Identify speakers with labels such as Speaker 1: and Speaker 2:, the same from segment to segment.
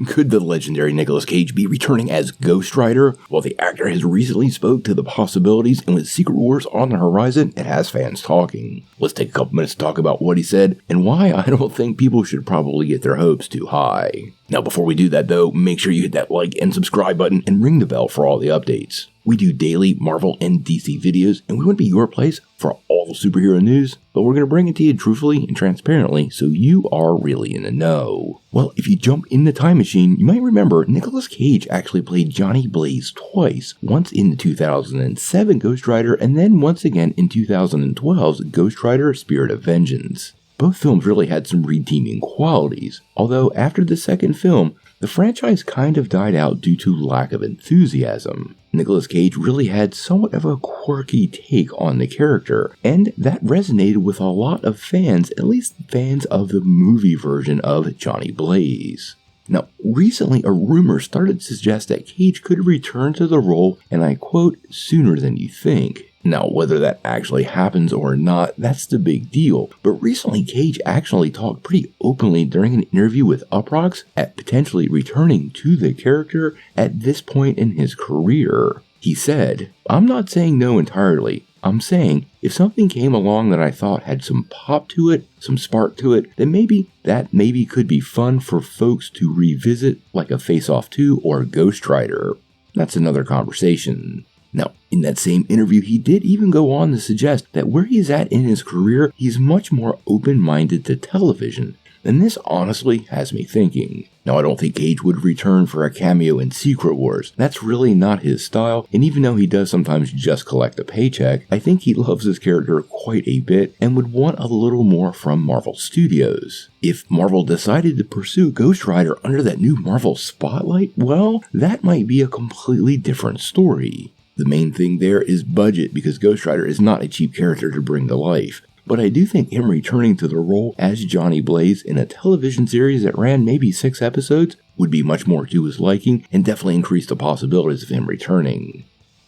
Speaker 1: Could the legendary Nicolas Cage be returning as Ghost Rider? Well, the actor has recently spoke to the possibilities, and with Secret Wars on the horizon, it has fans talking. Let's take a couple minutes to talk about what he said, and why I don't think people should probably get their hopes too high. Now, before we do that though, make sure you hit that like and subscribe button and ring the bell for all the updates. We do daily Marvel and DC videos, and we want to be your place for all the superhero news, but we're going to bring it to you truthfully and transparently so you are really in the know. Well, if you jump in the time machine, you might remember Nicolas Cage actually played Johnny Blaze twice, once in the 2007 Ghost Rider and then once again in 2012's Ghost Rider Spirit of Vengeance. Both films really had some redeeming qualities, although after the second film, the franchise kind of died out due to lack of enthusiasm. Nicolas Cage really had somewhat of a quirky take on the character, and that resonated with a lot of fans, at least fans of the movie version of Johnny Blaze. Now, recently a rumor started to suggest that Cage could return to the role, and I quote, sooner than you think. Now, whether that actually happens or not, that's the big deal. But recently, Cage actually talked pretty openly during an interview with Uproxx at potentially returning to the character at this point in his career. He said, "I'm not saying no entirely. I'm saying if something came along that I thought had some pop to it, some spark to it, then maybe could be fun for folks to revisit, like a Face Off 2 or Ghost Rider. That's another conversation." Now, in that same interview, he did even go on to suggest that where he's at in his career, he's much more open-minded to television. And this honestly has me thinking. Now, I don't think Cage would return for a cameo in Secret Wars. That's really not his style, and even though he does sometimes just collect a paycheck, I think he loves his character quite a bit and would want a little more from Marvel Studios. If Marvel decided to pursue Ghost Rider under that new Marvel spotlight, well, that might be a completely different story. The main thing there is budget, because Ghost Rider is not a cheap character to bring to life. But I do think him returning to the role as Johnny Blaze in a television series that ran maybe 6 episodes would be much more to his liking and definitely increase the possibilities of him returning.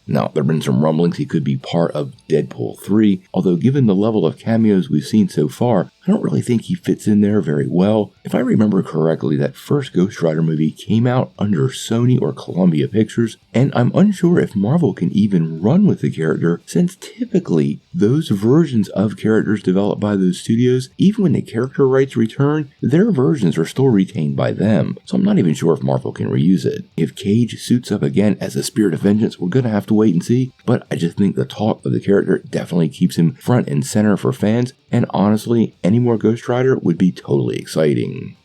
Speaker 1: Now, there have been some rumblings he could be part of Deadpool 3, although given the level of cameos we've seen so far, I don't really think he fits in there very well. If I remember correctly, that first Ghost Rider movie came out under Sony or Columbia Pictures, and I'm unsure if Marvel can even run with the character, since typically those versions of characters developed by those studios, even when the character rights return, their versions are still retained by them, so I'm not even sure if Marvel can reuse it. If Cage suits up again as a Spirit of Vengeance, we're gonna have to wait and see, but I just think the talk of the character definitely keeps him front and center for fans, and honestly, any more Ghost Rider would be totally exciting.